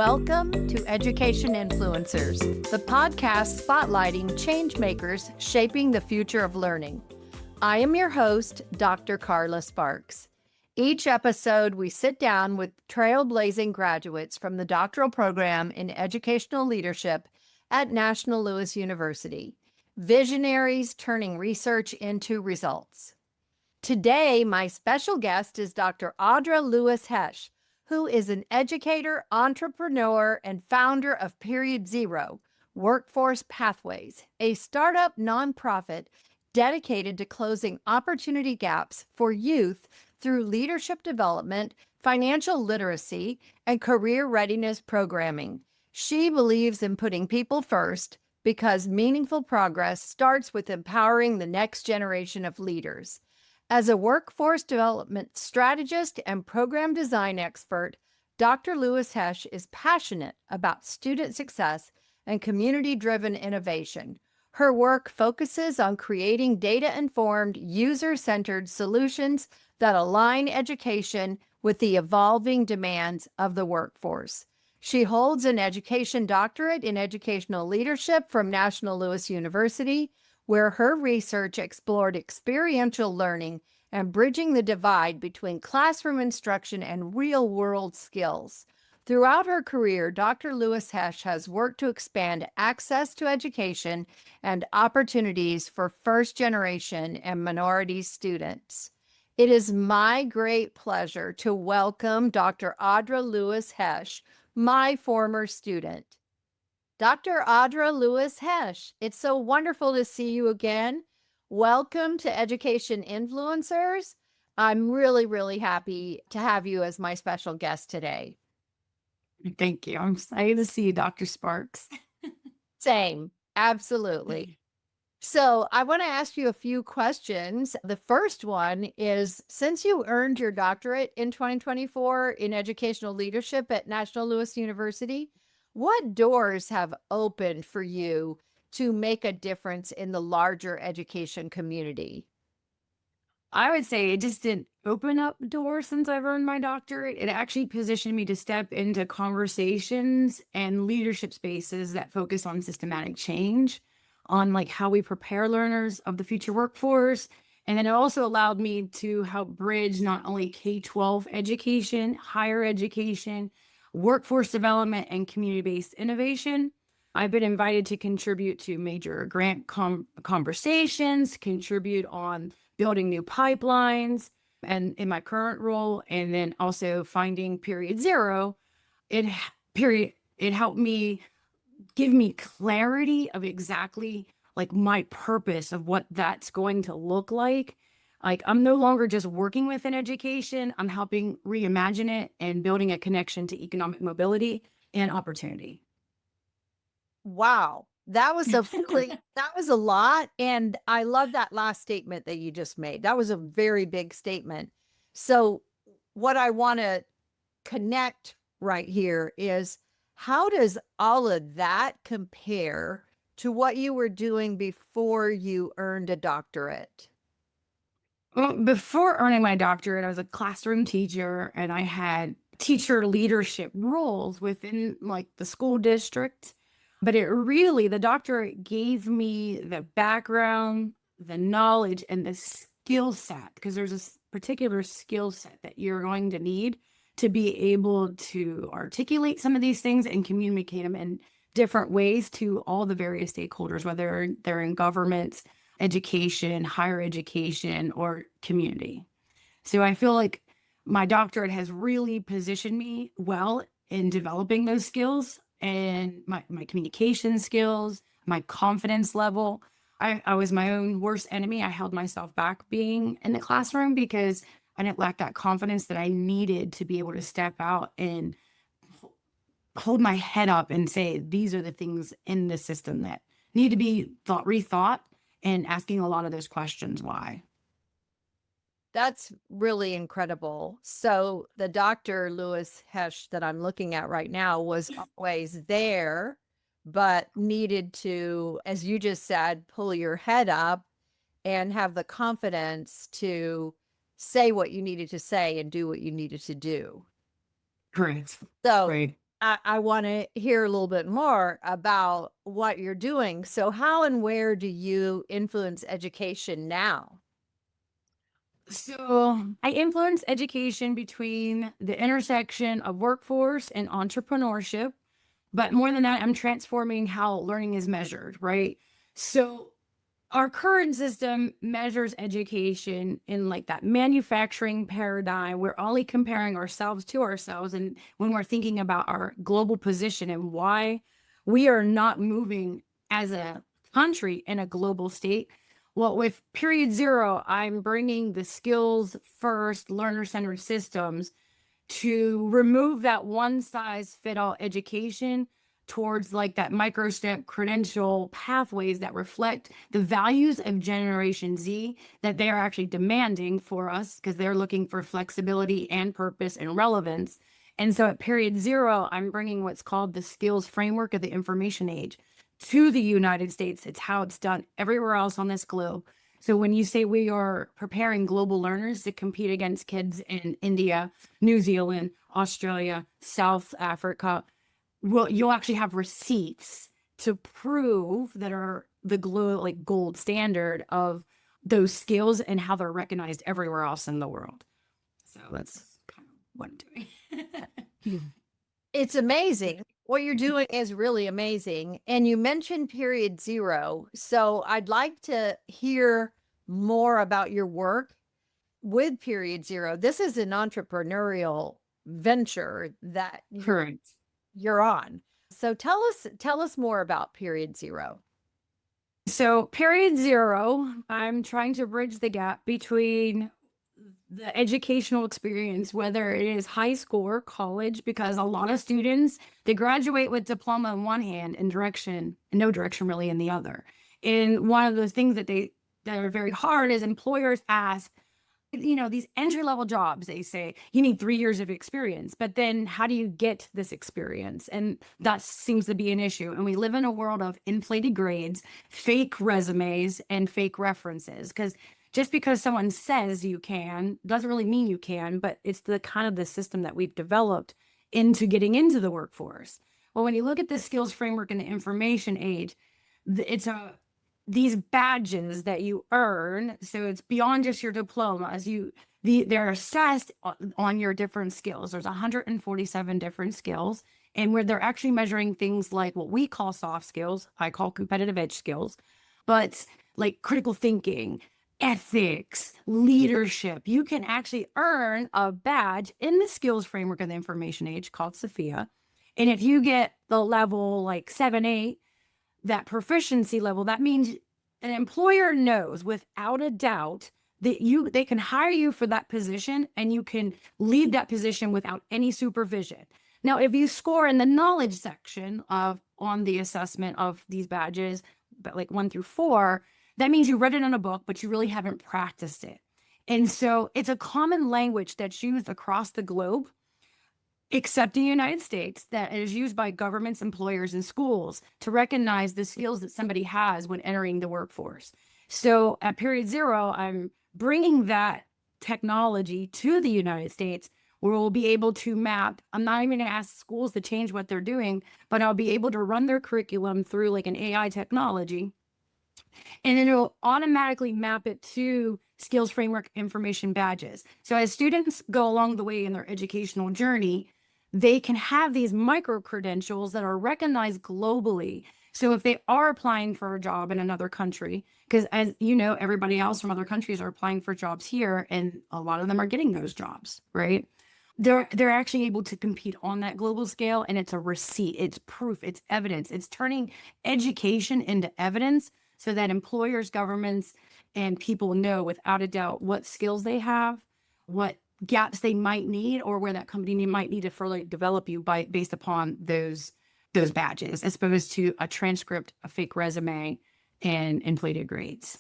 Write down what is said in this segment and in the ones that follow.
Welcome to Education Influencers, the podcast spotlighting change makers shaping the future of learning. I am your host, Dr. Carla Sparks. Each episode, we sit down with trailblazing graduates from the doctoral program in educational leadership at National Louis University, visionaries turning research into results. Today, my special guest is Dr. Audra Lewis-Hoesch, who is an educator, entrepreneur, and founder of Period Zero, Workforce Pathways, a startup nonprofit dedicated to closing opportunity gaps for youth through leadership development, financial literacy, and career readiness programming. She believes in putting people first because meaningful progress starts with empowering the next generation of leaders. As a workforce development strategist and program design expert, Dr. Lewis-Hoesch is passionate about student success and community-driven innovation. Her work focuses on creating data-informed, user-centered solutions that align education with the evolving demands of the workforce. She holds an education doctorate in educational leadership from National Louis University, where her research explored experiential learning and bridging the divide between classroom instruction and real-world skills. Throughout her career, Dr. Lewis-Hoesch has worked to expand access to education and opportunities for first-generation and minority students. It is my great pleasure to welcome Dr. Audra Lewis-Hoesch, my former student. Dr. Audra Lewis-Hoesch, it's so wonderful to see you again. Welcome to Education Influencers. I'm really happy to have you as my special guest today. Thank you. I'm excited to see you, Dr. Sparks. Same, absolutely. So I want to ask you a few questions. The first one is, since you earned your doctorate in 2024 in educational leadership at National Louis University, what doors have opened for you to make a difference in the larger education community? I would say it just didn't open up doors since I've earned my doctorate. It actually positioned me to step into conversations and leadership spaces that focus on systematic change, on like how we prepare learners of the future workforce. And then it also allowed me to help bridge not only K-12 education, higher education, workforce development, and community-based innovation. I've been invited to contribute to major grant conversations, contribute on building new pipelines, and in my current role, and then also finding Period Zero, it helped me give me clarity of exactly like my purpose of what that's going to look like. Like, I'm no longer just working within education. I'm helping reimagine it and building a connection to economic mobility and opportunity. Wow, that was that was a lot. And I love that last statement that you just made. That was a very big statement. So what I want to connect right here is, how does all of that compare to what you were doing before you earned a doctorate? Well, before earning my doctorate, I was a classroom teacher and I had teacher leadership roles within like the school district. But the doctorate gave me the background, the knowledge, and the skill set, because there's a particular skill set that you're going to need to be able to articulate some of these things and communicate them in different ways to all the various stakeholders, whether they're in government, education, higher education, or community. So I feel like my doctorate has really positioned me well in developing those skills and my communication skills, my confidence level. I was my own worst enemy. I held myself back being in the classroom because I didn't lack that confidence that I needed to be able to step out and hold my head up and say, these are the things in the system that need to be rethought, and asking a lot of those questions why. That's really incredible. So the Dr. Lewis-Hoesch that I'm looking at right now was always there, but needed to, as you just said, pull your head up and have the confidence to say what you needed to say and do what you needed to do. Correct. So Right. I want to hear a little bit more about what you're doing. So, how and where do you influence education now? So I influence education between the intersection of workforce and entrepreneurship. But more than that, I'm transforming how learning is measured, right? So our current system measures education in like that manufacturing paradigm. We're only comparing ourselves to ourselves. And when we're thinking about our global position and why we are not moving as a country in a global state, well, with period zero, I'm bringing the skills first, learner centered systems to remove that one size fit all education towards like that micro-step credential pathways that reflect the values of Generation Z that they are actually demanding for us because they're looking for flexibility and purpose and relevance. And so at period zero, I'm bringing what's called the skills framework of the information age to the United States. It's how it's done everywhere else on this globe. So when you say we are preparing global learners to compete against kids in India, New Zealand, Australia, South Africa, well, you'll actually have receipts to prove that are the like gold standard of those skills and how they're recognized everywhere else in the world. So that's kind of what I'm doing. It's amazing. What you're doing is really amazing. And you mentioned period zero. So, I'd like to hear more about your work with period zero. This is an entrepreneurial venture that Correct. you're on. So tell us more about period zero. So, period zero, I'm trying to bridge the gap between the educational experience, whether it is high school or college, because a lot of students, they graduate with diploma in one hand and direction, and no direction really in the other. And one of those things that are very hard is employers ask, these entry level jobs, they say you need 3 years of experience, but then how do you get this experience? And that seems to be an issue. And we live in a world of inflated grades, fake resumes, and fake references. Because just because someone says you can doesn't really mean you can, but it's the kind of the system that we've developed into getting into the workforce. Well, when you look at the skills framework in the information age, it's these badges that you earn. So it's beyond just your diplomas. They're assessed on your different skills. There's 147 different skills, and where they're actually measuring things like what we call soft skills, I call competitive edge skills, but like critical thinking, ethics, leadership. You can actually earn a badge in the skills framework of the information age called Sophia. And if you get the level like 7, 8, that proficiency level, that means an employer knows without a doubt that they can hire you for that position and you can leave that position without any supervision. Now, if you score in the knowledge section on the assessment of these badges, but like 1 through 4, that means you read it in a book, but you really haven't practiced it. And so it's a common language that's used across the globe, except in the United States, that is used by governments, employers, and schools to recognize the skills that somebody has when entering the workforce. So at period zero, I'm bringing that technology to the United States where we'll be able to map. I'm not even going to ask schools to change what they're doing, but I'll be able to run their curriculum through like an AI technology, and then it'll automatically map it to skills framework information badges. So as students go along the way in their educational journey, they can have these micro credentials that are recognized globally. So if they are applying for a job in another country, because as you know, everybody else from other countries are applying for jobs here, and a lot of them are getting those jobs, right? They're actually able to compete on that global scale, and it's a receipt, it's proof, it's evidence, it's turning education into evidence so that employers, governments, and people know without a doubt what skills they have, what gaps they might need, or where that company might need to further develop you based upon those badges, as opposed to a transcript, a fake resume, and inflated grades.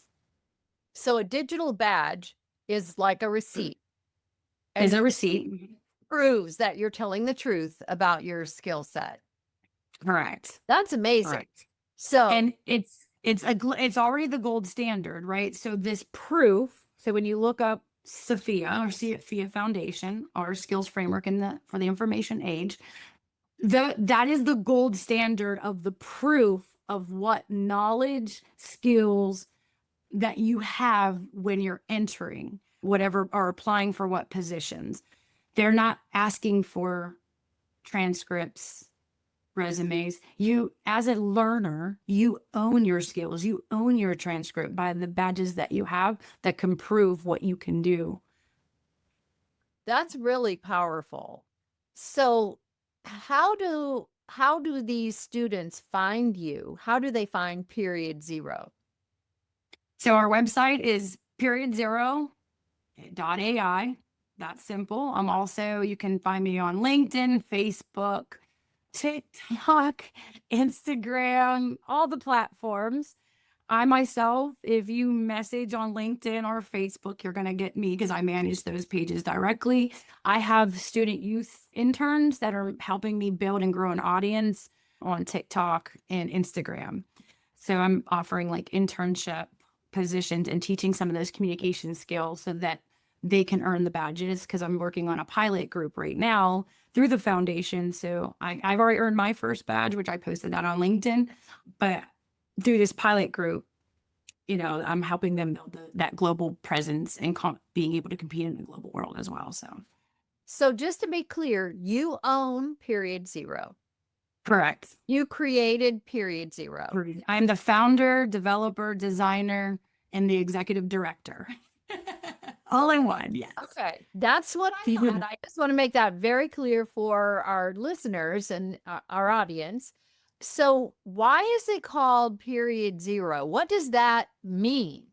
So a digital badge is like a receipt. As a receipt. Proves that you're telling the truth about your skill set. Correct. That's amazing. Correct. So, and it's already the gold standard, right? So this proof. So when you look up Sophia or Sophia Foundation, our skills framework for the information age, That is the gold standard of the proof of what knowledge, skills that you have when you're entering whatever or applying for what positions. They're not asking for transcripts, resumes. You, as a learner, you own your skills, you own your transcript by the badges that you have that can prove what you can do. That's really powerful. So how do these students find you? How do they find period zero? So our website is period0.ai. That's simple. I'm also, you can find me on LinkedIn, Facebook, TikTok, Instagram, all the platforms. I myself, if you message on LinkedIn or Facebook, you're going to get me because I manage those pages directly. I have student youth interns that are helping me build and grow an audience on TikTok and Instagram. So I'm offering like internship positions and teaching some of those communication skills so that they can earn the badges, because I'm working on a pilot group right now through the foundation. So I've already earned my first badge, which I posted that on LinkedIn. But through this pilot group, I'm helping them build that global presence and being able to compete in the global world as well. So just to be clear, you own period zero. Correct. You created period zero. I'm the founder, developer, designer, and the executive director. All in one, yes. Okay, that's what I thought. I just want to make that very clear for our listeners and our audience. So why is it called period zero? What does that mean?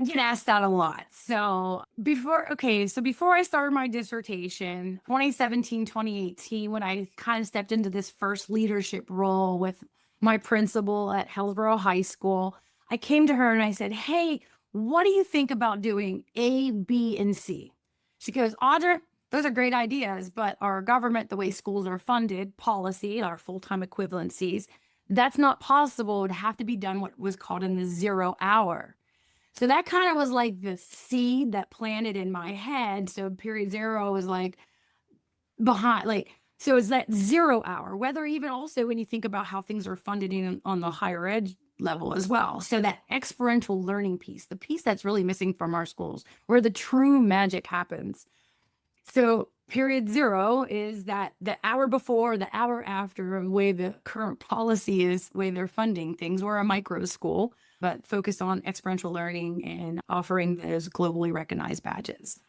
I get asked that a lot. So before I started my dissertation, 2017, 2018, when I kind of stepped into this first leadership role with my principal at Hillsborough High School, I came to her and I said, hey, what do you think about doing A, B, and C? She goes, Audra, those are great ideas, but our government, the way schools are funded, policy, our full-time equivalencies, that's not possible. It would have to be done what was called in the 0 hour. So that kind of was like the seed that planted in my head. So period zero was like behind, so it's that 0 hour, whether even also when you think about how things are funded on the higher ed level as well. So that experiential learning piece, the piece that's really missing from our schools, where the true magic happens. So period zero is that the hour before, the hour after, the way the current policy is, the way they're funding things. We're a micro school, but focused on experiential learning and offering those globally recognized badges.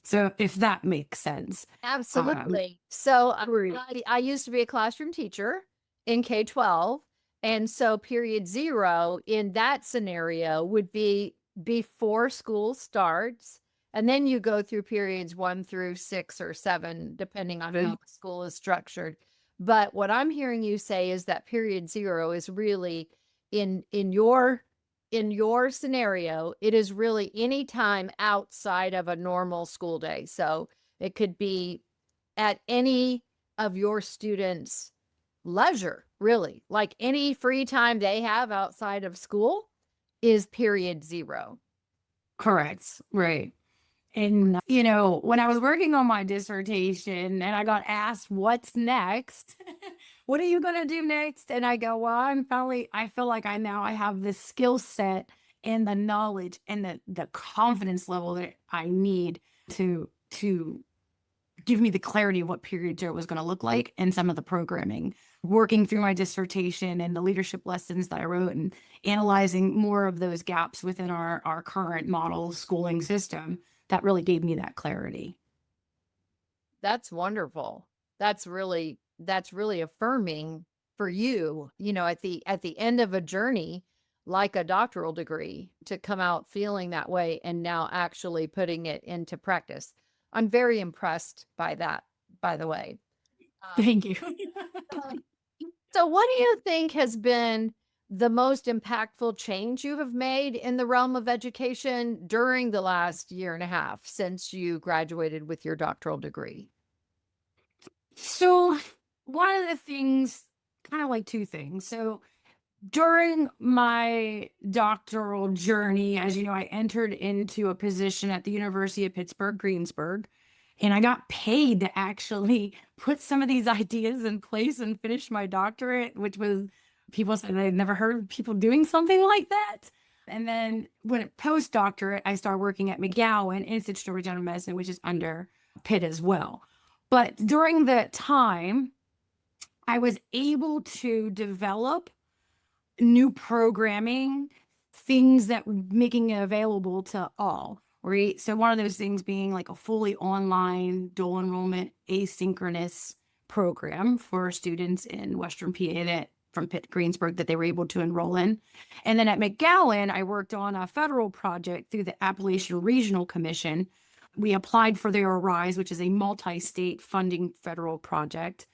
So if that makes sense. Absolutely. So I used to be a classroom teacher in K-12. And so period zero in that scenario would be before school starts. And then you go through periods 1 through 6 or 7, depending on how the school is structured. But what I'm hearing you say is that period zero is really in your scenario, it is really any time outside of a normal school day. So it could be at any of your students' leisure, really, like any free time they have outside of school is period zero. Correct. Right. And, when I was working on my dissertation and I got asked, what's next? What are you going to do next? And I go, well, I feel like I have the skill set and the knowledge and the confidence level that I need to give me the clarity of what period zero was going to look like and some of the programming. Working through my dissertation and the leadership lessons that I wrote and analyzing more of those gaps within our current model schooling system, that really gave me that clarity. That's wonderful. That's really affirming for you, at the end of a journey like a doctoral degree, to come out feeling that way and now actually putting it into practice. I'm very impressed by that, by the way. Thank you. So what do you think has been the most impactful change you have made in the realm of education during the last year and a half since you graduated with your doctoral degree? So one of the things, kind of like two things. So during my doctoral journey, as you know, I entered into a position at the University of Pittsburgh, Greensburg, And I got paid to actually put some of these ideas in place and finish my doctorate, which was, people said they'd never heard of people doing something like that. And then when post-doctorate, I started working at McGowan Institute of Regenerative Medicine, which is under Pitt as well. But during that time, I was able to develop new programming, things that were making it available to all, right? So one of those things being like a fully online dual enrollment asynchronous program for students in Western PA that from Pitt Greensburg that they were able to enroll in. And then at McGowan, I worked on a federal project through the Appalachian Regional Commission. We applied for their ARISE, which is a multi-state funding federal project.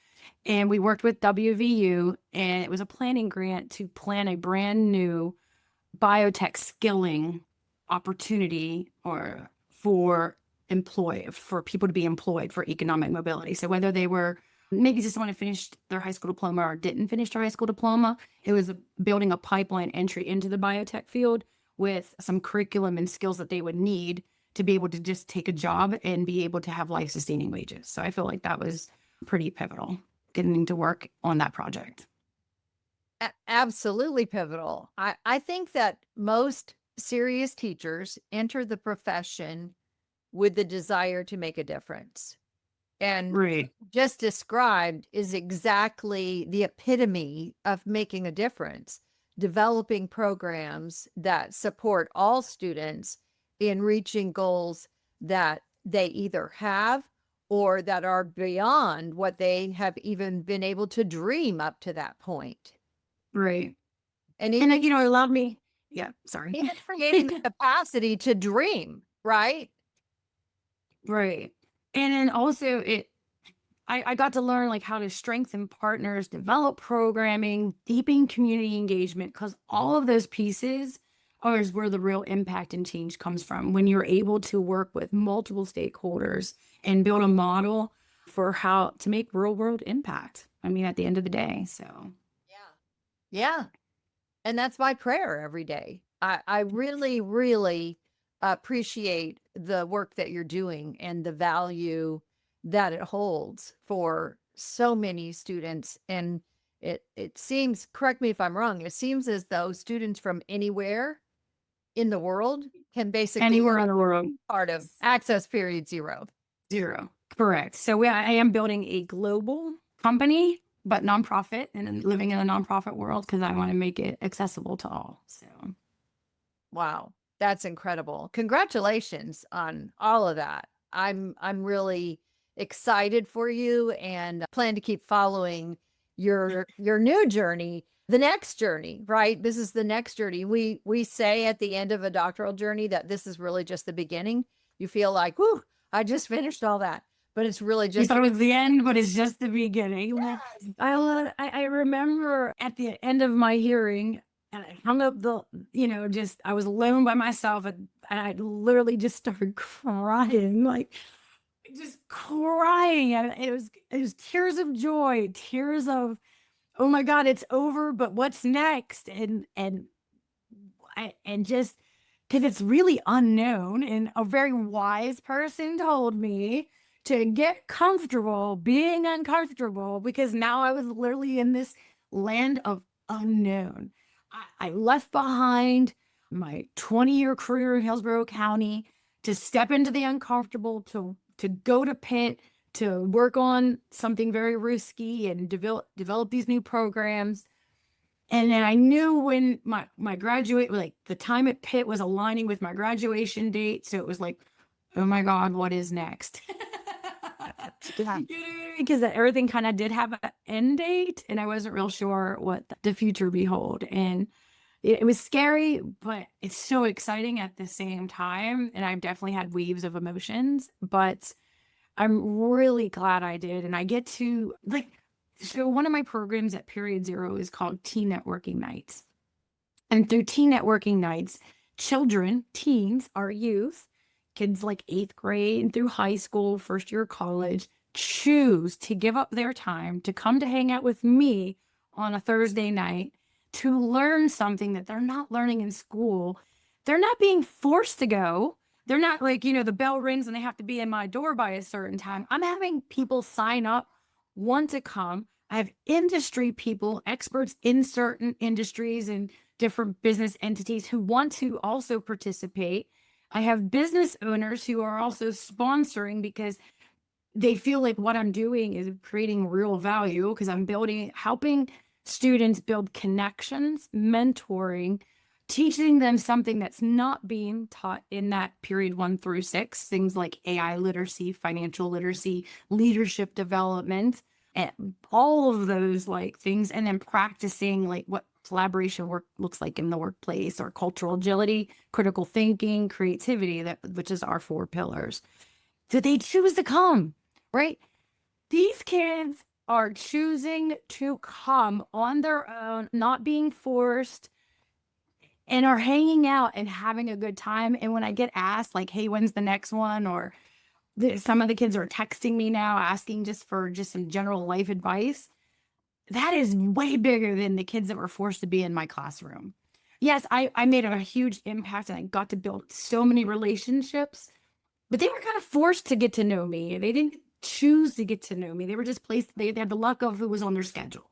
And we worked with WVU, and it was a planning grant to plan a brand new biotech skilling opportunity or for people to be employed for economic mobility. So whether they were maybe just want to finish their high school diploma or didn't finish their high school diploma, it was building a pipeline entry into the biotech field with some curriculum and skills that they would need to be able to just take a job and be able to have life-sustaining wages. So I feel like that was pretty pivotal, getting to work on that project. Absolutely pivotal. I think that most serious teachers enter the profession with the desire to make a difference. And Right. just described is exactly the epitome of making a difference, developing programs that support all students in reaching goals that they either have or that are beyond what they have even been able to dream up to that point. Right. And And it allowed me, sorry. even creating the capacity to dream, right? Right. And then also I got to learn like how to strengthen partners, develop programming, deepen community engagement, because all of those pieces is where the real impact and change comes from. When you're able to work with multiple stakeholders and build a model for how to make real world impact. I mean, at the end of the day. So Yeah. And that's my prayer every day. I really, really appreciate the work that you're doing and the value that it holds for so many students. And it seems, correct me if I'm wrong, it seems as though students from anywhere in the world can basically anywhere in the world, part of Access Period Zero. Correct. So I am building a global company, but nonprofit, and living in a nonprofit world because I want to make it accessible to all. So, wow, that's incredible! Congratulations on all of that. I'm really excited for you and plan to keep following your new journey, the next journey. Right, this is the next journey. We say at the end of a doctoral journey that this is really just the beginning. You feel like, whoo, I just finished all that. But it's really just, you thought it was the end, but it's just the beginning. Yes. I remember at the end of my hearing, and I hung up I was alone by myself, and I literally just started crying, and it was tears of joy, tears of, oh my God, it's over, but what's next? And just because it's really unknown, and a very wise person told me to get comfortable being uncomfortable, because now I was literally in this land of unknown. I left behind my 20-year career in Hillsborough County to step into the uncomfortable, to go to Pitt, to work on something very risky and develop these new programs. And then I knew when my graduate, like the time at Pitt was aligning with my graduation date. So it was like, oh my God, what is next? Because everything kind of did have an end date, and I wasn't real sure what the future behold. And it was scary, but it's so exciting at the same time. And I've definitely had waves of emotions, but I'm really glad I did. And I get to so one of my programs at Period Zero is called Teen Networking Nights. And through Teen Networking Nights, teens, our youth, kids like 8th grade and through high school, first year of college, choose to give up their time to come to hang out with me on a Thursday night to learn something that they're not learning in school. They're not being forced to go, They're not like, the bell rings and they have to be in my door by a certain time. I'm having people sign up, want to come. I have industry people, experts in certain industries and different business entities who want to also participate. I have business owners who are also sponsoring because they feel like what I'm doing is creating real value because I'm helping students build connections, mentoring, teaching them something that's not being taught in that period 1 through 6, things like AI literacy, financial literacy, leadership development, and all of those like things. And then practicing like what collaboration work looks like in the workplace, or cultural agility, critical thinking, creativity, which is our 4 pillars. So they choose to come, right? These kids are choosing to come on their own, not being forced, and are hanging out and having a good time. And when I get asked, like, hey, when's the next one? Or some of the kids are texting me now asking for some general life advice. That is way bigger than the kids that were forced to be in my classroom. Yes, I made a huge impact and I got to build so many relationships, but they were kind of forced to get to know me. They didn't choose to get to know me. They were just placed, they had the luck of who was on their schedule,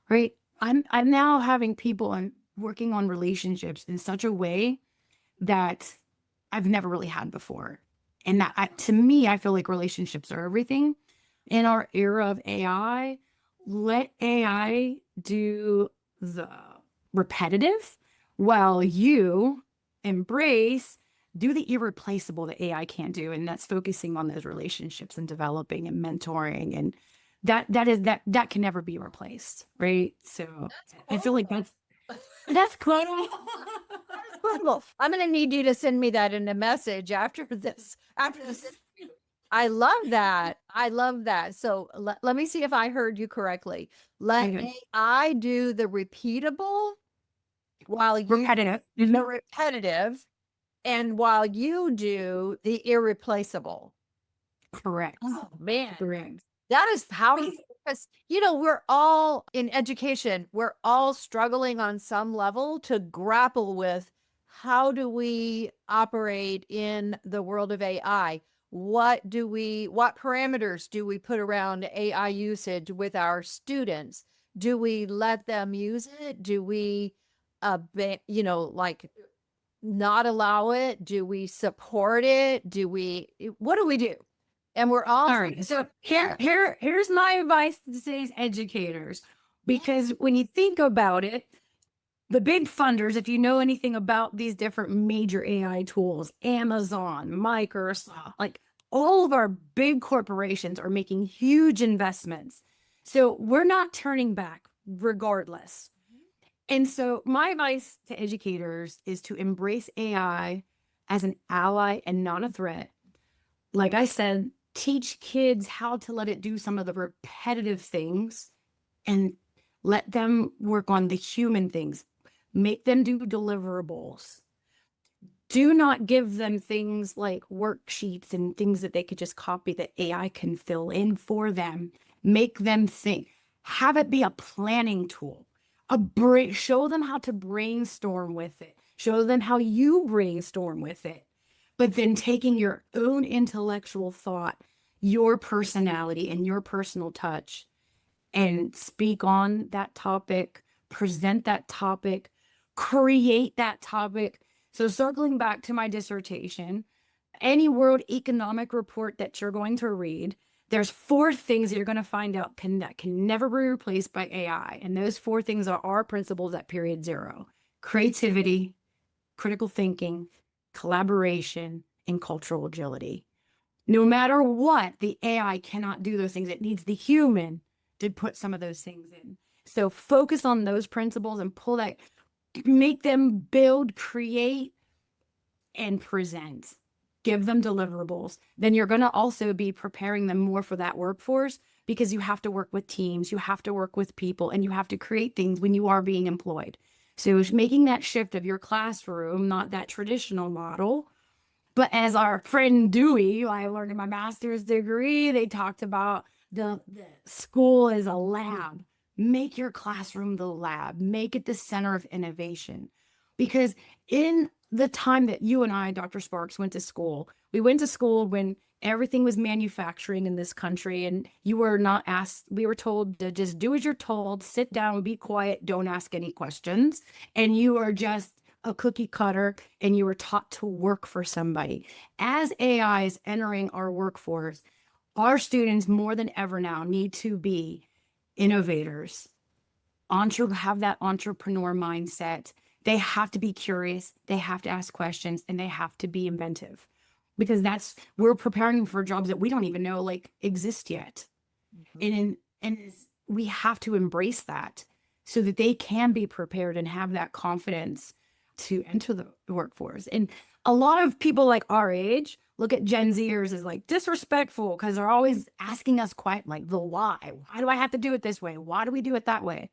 right? I'm now having people and working on relationships in such a way that I've never really had before. And that to me, I feel like relationships are everything. In our era of AI, let AI do the repetitive while you do the irreplaceable that AI can't do. And that's focusing on those relationships and developing and mentoring. And that can never be replaced. Right. So I feel like that's cool. Well, I'm going to need you to send me that in a message after this. I love that. I love that. So let me see if I heard you correctly. Let AI do the repeatable while you Repetitive. the repetitive, and while you do the irreplaceable. Correct. Oh man. Correct. That is powerful because, we're all in education, we're all struggling on some level to grapple with how do we operate in the world of AI? What parameters do we put around AI usage with our students? Do we let them use it? Do we, like not allow it? Do we support it? What do we do? And we're all right. So here's my advice to today's educators, because when you think about it, the big funders, if you know anything about these different major AI tools, Amazon, Microsoft, like all of our big corporations are making huge investments. So we're not turning back regardless. And so my advice to educators is to embrace AI as an ally and not a threat. Like I said, teach kids how to let it do some of the repetitive things and let them work on the human things. Make them do deliverables. Do not give them things like worksheets and things that they could just copy that AI can fill in for them. Make them think. Have it be a planning tool. Show them how to brainstorm with it. Show them how you brainstorm with it. But then taking your own intellectual thought, your personality, and your personal touch, and speak on that topic, present that topic, create that topic. So circling back to my dissertation, any World Economic Report that you're going to read, there's 4 things that you're going to find out that can never be replaced by AI. And those 4 things are our principles at period 0: creativity, critical thinking, collaboration, and cultural agility. No matter what, the AI cannot do those things. It needs the human to put some of those things in. So focus on those principles and make them build, create, and present. Give them deliverables. Then you're going to also be preparing them more for that workforce, because you have to work with teams, you have to work with people, and you have to create things when you are being employed. So it's making that shift of your classroom, not that traditional model. But as our friend Dewey, I learned in my master's degree, they talked about the school is a lab. Make your classroom the lab. Make it the center of innovation. Because in the time that you and I, Dr. Sparks, went to school. We went to school when everything was manufacturing in this country, and you were not asked, we were told to just do as you're told, sit down, be quiet, don't ask any questions. And you are just a cookie cutter, and you were taught to work for somebody. As AI is entering our workforce, our students more than ever now need to be innovators, have that entrepreneur mindset. They have to be curious, they have to ask questions, and they have to be inventive, because we're preparing for jobs that we don't even know like exist yet. And we have to embrace that so that they can be prepared and have that confidence to enter the workforce. And a lot of people like our age look at Gen Zers as like disrespectful because they're always asking us like the why. Why do I have to do it this way? Why do we do it that way?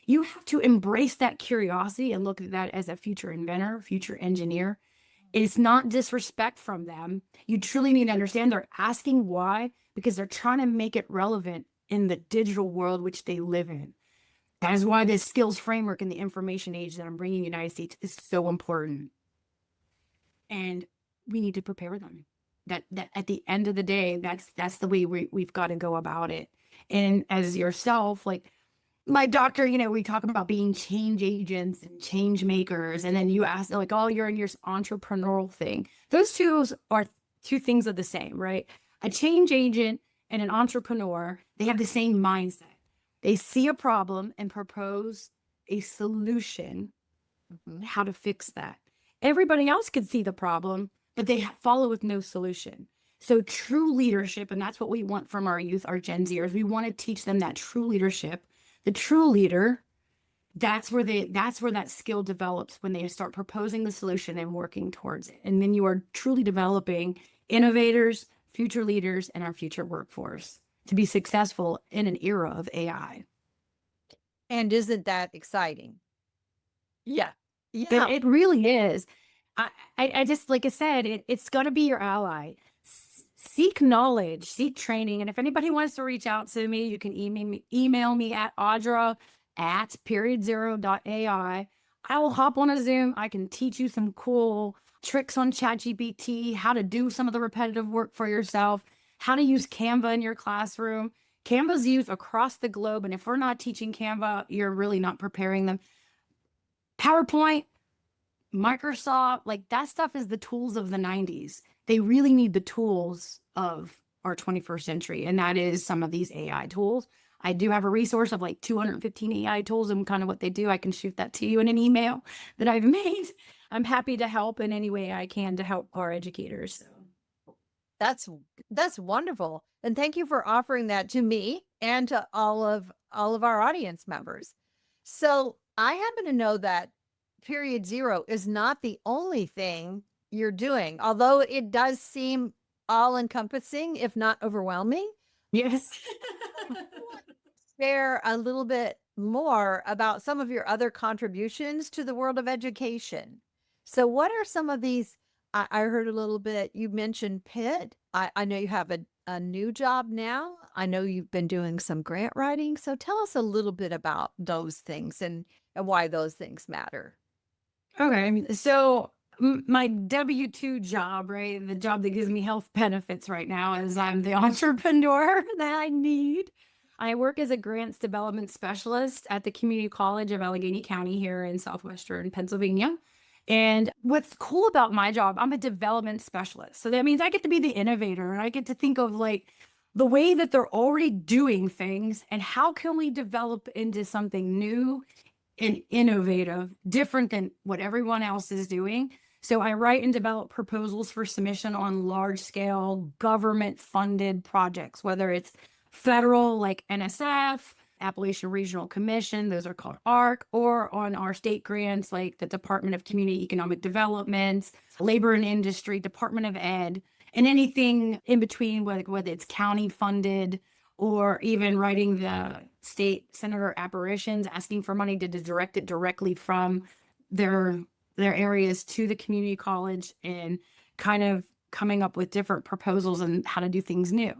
You have to embrace that curiosity and look at that as a future inventor, future engineer. It's not disrespect from them. You truly need to understand they're asking why, because they're trying to make it relevant in the digital world which they live in. That is why this skills framework in the information age that I'm bringing to the United States is so important. And we need to prepare them. That at the end of the day, that's the way we've got to go about it. And as yourself, like my doctor, we talk about being change agents and change makers. And then you ask like, oh, you're in your entrepreneurial thing. Those two are two things of the same, right? A change agent and an entrepreneur, they have the same mindset. They see a problem and propose a solution, how to fix that. Everybody else could see the problem, but they follow with no solution. So true leadership, and that's what we want from our youth, our Gen Zers. We want to teach them that true leadership. The true leader, that's where that skill develops, when they start proposing the solution and working towards it. And then you are truly developing innovators, future leaders, and our future workforce to be successful in an era of AI. And isn't that exciting? Yeah. It really is. I just, like I said, it's going to be your ally. Seek knowledge, seek training. And if anybody wants to reach out to me, you can email me at audra@period0.ai. I will hop on a Zoom. I can teach you some cool tricks on ChatGPT, how to do some of the repetitive work for yourself, how to use Canva in your classroom. Canva's used across the globe. And if we're not teaching Canva, you're really not preparing them. PowerPoint, Microsoft, like that stuff is the tools of the 90s. They really need the tools of our 21st century. And that is some of these AI tools. I do have a resource of like 215 AI tools and kind of what they do. I can shoot that to you in an email that I've made. I'm happy to help in any way I can to help our educators. That's wonderful. And thank you for offering that to me and to all of our audience members. So I happen to know that Period Zero is not the only thing you're doing, although it does seem all encompassing, if not overwhelming. Yes. Share a little bit more about some of your other contributions to the world of education. So what are some of these? I heard a little bit, you mentioned Pitt. I know you have a new job now. I know you've been doing some grant writing. So tell us a little bit about those things and why those things matter. Okay. So my W-2 job, right? The job that gives me health benefits right now is I'm the entrepreneur that I need. I work as a grants development specialist at the Community College of Allegheny County here in southwestern Pennsylvania. And what's cool about my job, I'm a development specialist. So that means I get to be the innovator, and I get to think of like the way that they're already doing things and how can we develop into something new and innovative, different than what everyone else is doing. So I write and develop proposals for submission on large scale government funded projects, whether it's federal like NSF, Appalachian Regional Commission, those are called ARC, or on our state grants like the Department of Community Economic Development, Labor and Industry, Department of Ed, and anything in between, whether it's county funded or even writing the state senator apparitions, asking for money to direct it directly from their areas to the community college and kind of coming up with different proposals and how to do things new.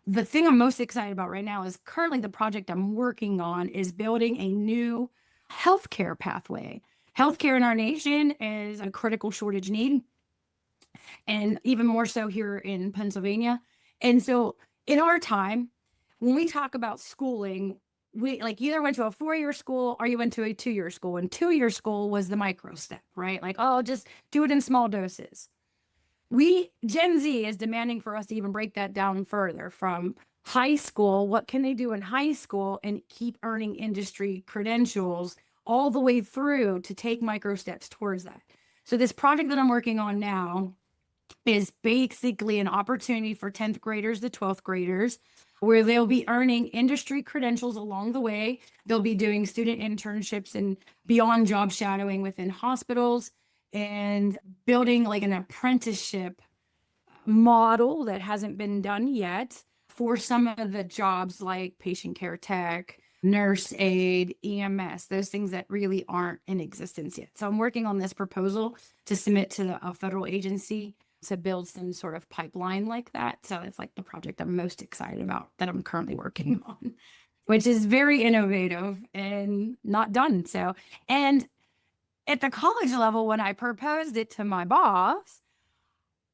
The thing I'm most excited about right now is currently the project I'm working on is building a new healthcare pathway. Healthcare in our nation is a critical shortage need, and even more so here in Pennsylvania. And so in our time, when we talk about schooling, we like either went to a 4-year school or you went to a 2-year school. And 2-year school was the micro step, right? Like, oh, just do it in small doses. Gen Z is demanding for us to even break that down further from high school. What can they do in high school and keep earning industry credentials all the way through to take micro steps towards that? So this project that I'm working on now is basically an opportunity for 10th graders to 12th graders where they'll be earning industry credentials along the way. They'll be doing student internships and beyond job shadowing within hospitals and building like an apprenticeship model that hasn't been done yet for some of the jobs like patient care tech, nurse aid, EMS, those things that really aren't in existence yet. So I'm working on this proposal to submit to a federal agency to build some sort of pipeline like that. So it's like the project I'm most excited about that I'm currently working on, which is very innovative and not done. So, and at the college level, when I proposed it to my boss,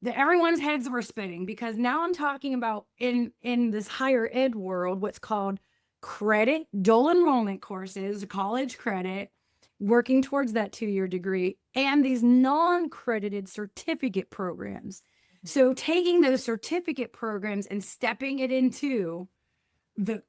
everyone's heads were spinning because now I'm talking about in this higher ed world, what's called credit, dual enrollment courses, college credit, working towards that 2-year degree, and these non-credited certificate programs. So taking those certificate programs and stepping it into the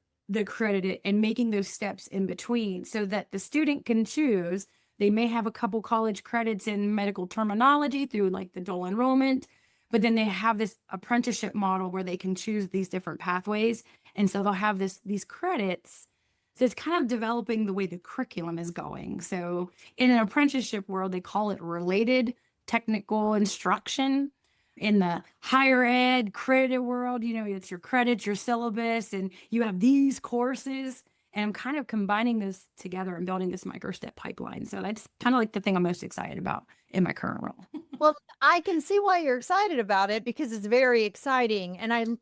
credited and making those steps in between so that the student can choose. They may have a couple college credits in medical terminology through like the dual enrollment, but then they have this apprenticeship model where they can choose these different pathways. And so they'll have these credits. So it's kind of developing the way the curriculum is going. So in an apprenticeship world, they call it related technical instruction. In the higher ed credit world, it's your credits, your syllabus, and you have these courses. And I'm kind of combining this together and building this micro step pipeline. So that's kind of like the thing I'm most excited about in my current role. Well, I can see why you're excited about it because it's very exciting. And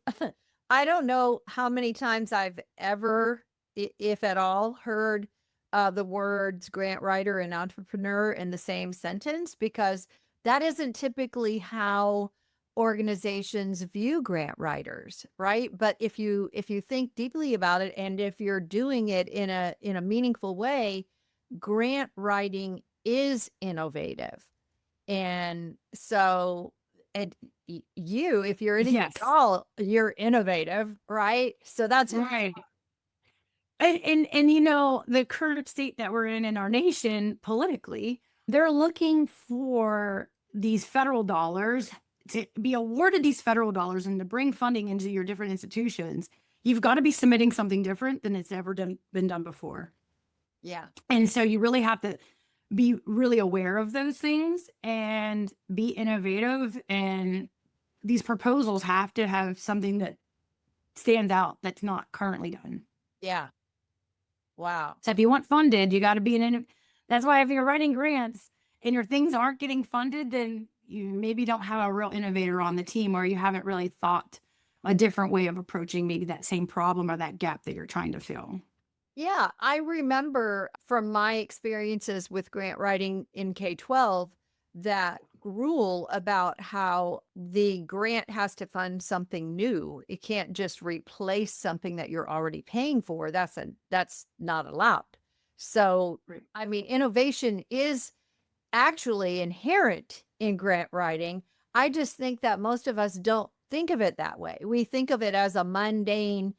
I don't know how many times I've ever, if at all, heard the words grant writer and entrepreneur in the same sentence, because that isn't typically how organizations view grant writers, right? But if you think deeply about it, and if you're doing it in a meaningful way, grant writing is innovative. And so, and you, if you're anything Yes. at all, you're innovative, right? So that's right. And the current state that we're in our nation politically, they're looking for these federal dollars to be awarded these federal dollars and to bring funding into your different institutions. You've got to be submitting something different than it's ever been done before. Yeah. And so you really have to be really aware of those things and be innovative. And these proposals have to have something that stands out that's not currently done. Yeah. Wow. So if you want funded, you got to be that's why if you're writing grants and your things aren't getting funded, then you maybe don't have a real innovator on the team, or you haven't really thought a different way of approaching maybe that same problem or that gap that you're trying to fill. Yeah, I remember from my experiences with grant writing in K-12 that rule about how the grant has to fund something new. It can't just replace something that you're already paying for. That's not allowed. So, Right. I mean, innovation is actually inherent in grant writing. I just think that most of us don't think of it that way. We think of it as a mundane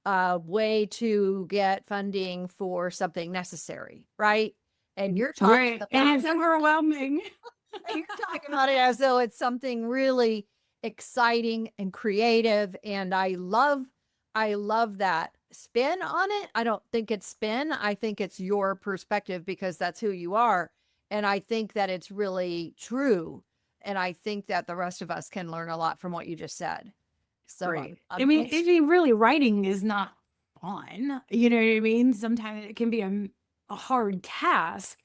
way to get funding for something necessary, right? And you're talking about, and it's overwhelming. you're talking about it as though it's something really exciting and creative. And I love that spin on it. I don't think it's spin. I think it's your perspective because that's who you are. And I think that it's really true. And I think that the rest of us can learn a lot from what you just said. So, right. I mean, really writing is not fun. You know what I mean? Sometimes it can be a hard task.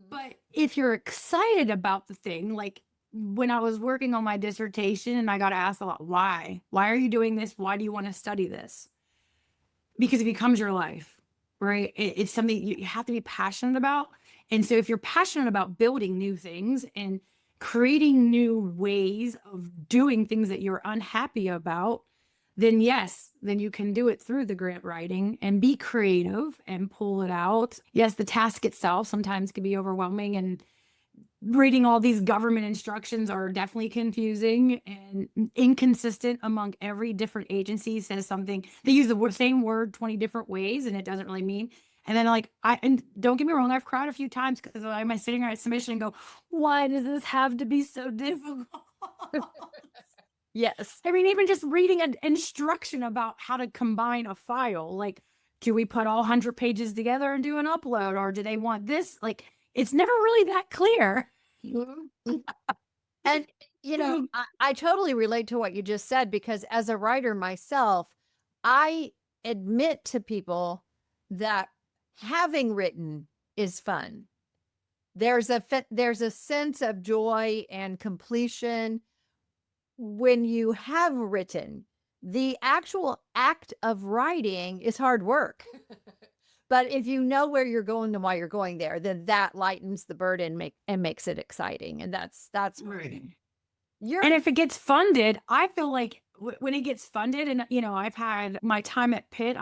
But if you're excited about the thing, like when I was working on my dissertation and I got asked a lot, why are you doing this? Why do you want to study this? Because it becomes your life, right? It's something you have to be passionate about. And so if you're passionate about building new things and creating new ways of doing things that you're unhappy about, then yes, then you can do it through the grant writing and be creative and pull it out. Yes, the task itself sometimes can be overwhelming, and reading all these government instructions are definitely confusing and inconsistent among every different agency. Says something, they use the same word 20 different ways and it doesn't really mean. And then and don't get me wrong, I've cried a few times because I'm sitting there at submission and go, why does this have to be so difficult? Yes. I mean, even just reading an instruction about how to combine a file, like, do we put all 100 pages together and do an upload, or do they want this? Like, it's never really that clear. Mhm. And, I totally relate to what you just said, because as a writer myself, I admit to people that having written is fun. There's a sense of joy and completion when you have written. The actual act of writing is hard work. But if you know where you're going and why you're going there, then that lightens the burden and makes it exciting. And that's Right. you're And if it gets funded, I feel like when it gets funded, and I've had my time at Pitt,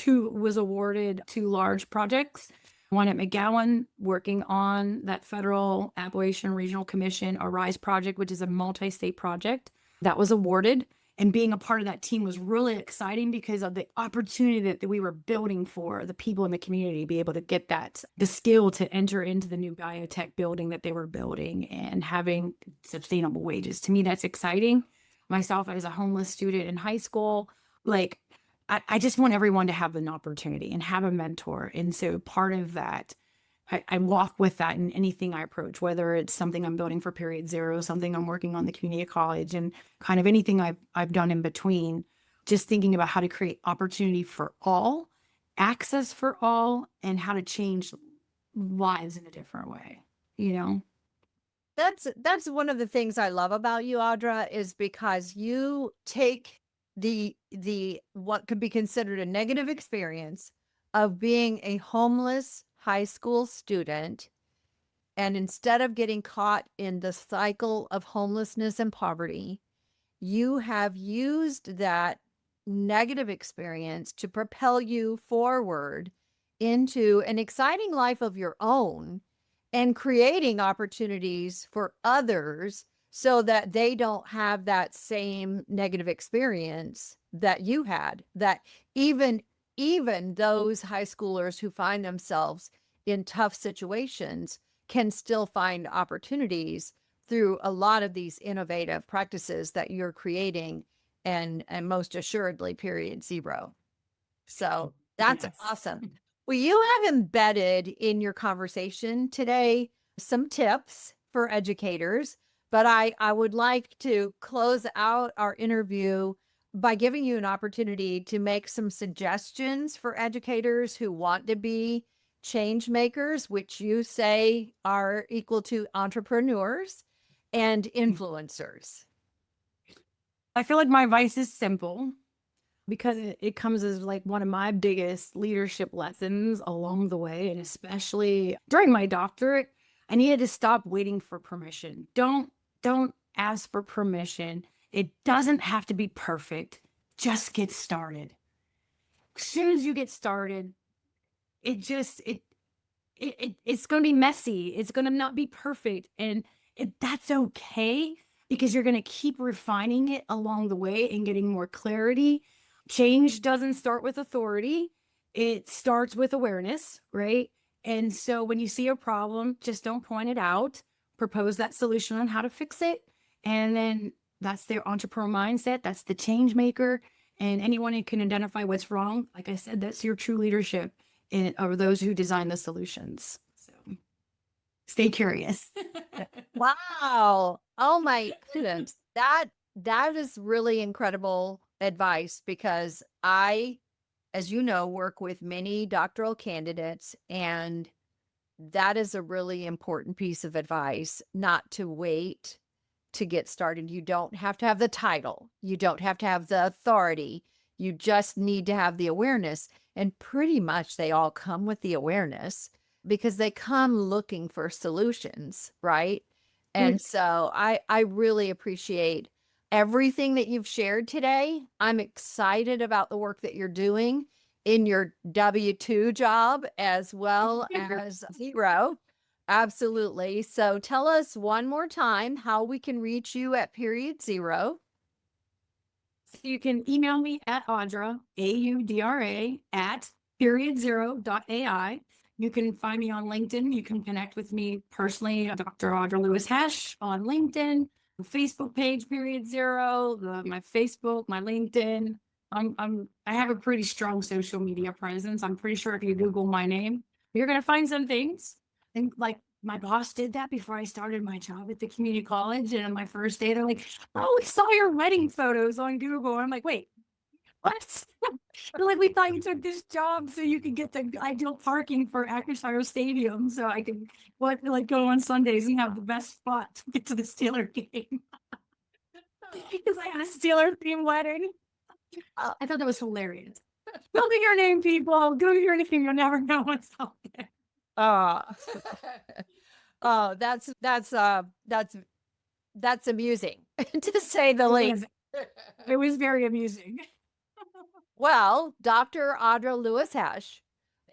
was awarded 2 large projects. One at McGowan, working on that federal Appalachian Regional Commission Arise project, which is a multi-state project that was awarded. And being a part of that team was really exciting because of the opportunity that we were building for the people in the community, be able to get the skill to enter into the new biotech building that they were building and having sustainable wages. To me, that's exciting. Myself, as a homeless student in high school, like, I just want everyone to have an opportunity and have a mentor. And so part of that, I walk with that in anything I approach, whether it's something I'm building for period zero, something I'm working on the community college, and kind of anything I've done in between, just thinking about how to create opportunity for all, access for all, and how to change lives in a different way, That's one of the things I love about you, Audra, is because you take the what could be considered a negative experience of being a homeless high school student, and instead of getting caught in the cycle of homelessness and poverty, you have used that negative experience to propel you forward into an exciting life of your own and creating opportunities for others so that they don't have that same negative experience that you had. That even those high schoolers who find themselves in tough situations can still find opportunities through a lot of these innovative practices that you're creating, and most assuredly period zero. So that's Yes. awesome. Well, you have embedded in your conversation today some tips for educators, but I would like to close out our interview by giving you an opportunity to make some suggestions for educators who want to be change makers, which you say are equal to entrepreneurs and influencers. I feel like my advice is simple, because it comes as like one of my biggest leadership lessons along the way. And especially during my doctorate, I needed to stop waiting for permission. Don't ask for permission. It doesn't have to be perfect. Just get started. As soon as you get started, it's going to be messy. It's going to not be perfect. And that's okay, because you're going to keep refining it along the way and getting more clarity. Change doesn't start with authority. It starts with awareness, right? And so when you see a problem, just don't point it out. Propose that solution on how to fix it. And then that's their entrepreneur mindset. That's the change maker. And anyone who can identify what's wrong, like I said, that's your true leadership, or those who design the solutions. So stay curious. Wow. Oh my goodness. That is really incredible advice, because I, as you know, work with many doctoral candidates, and that is a really important piece of advice, not to wait to get started. You don't have to have the title. You don't have to have the authority. You just need to have the awareness. And pretty much they all come with the awareness. because they come looking for solutions, right? And so I really appreciate everything that you've shared today. I'm excited about the work that you're doing in your W-2 job as well as zero. Absolutely. So tell us one more time how we can reach you at period zero. So you can email me at Audra, AUDRA, at period0.ai. You can find me on LinkedIn. You can connect with me personally, Dr. Audra Lewis-Hoesch on LinkedIn, the Facebook page, period zero, my Facebook, my LinkedIn. I have a pretty strong social media presence. I'm pretty sure if you Google my name, you're going to find some things. And like my boss did that before I started my job at the community college. And on my first day, they're like, "Oh, we saw your wedding photos on Google." And I'm like, "Wait, what?" They're like, "We thought you took this job so you could get the ideal parking for Acrisure Stadium, so I could go on Sundays and have the best spot to get to the Steeler game." Because I had a Steeler themed wedding. I thought that was hilarious. Google your name, people. Google your name. You'll never know what's out there. Oh, that's amusing to say the least. It was very amusing. Well, Dr. Audra Lewis-Hoesch,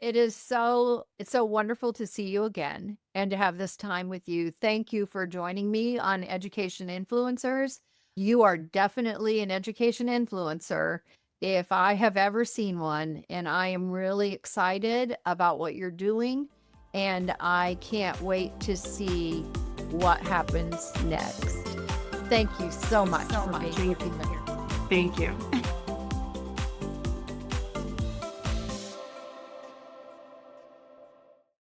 it's so wonderful to see you again and to have this time with you. Thank you for joining me on Education Influencers. You are definitely an education influencer if I have ever seen one, and I am really excited about what you're doing, and I can't wait to see what happens next. Thank you so much for being here. Thank you.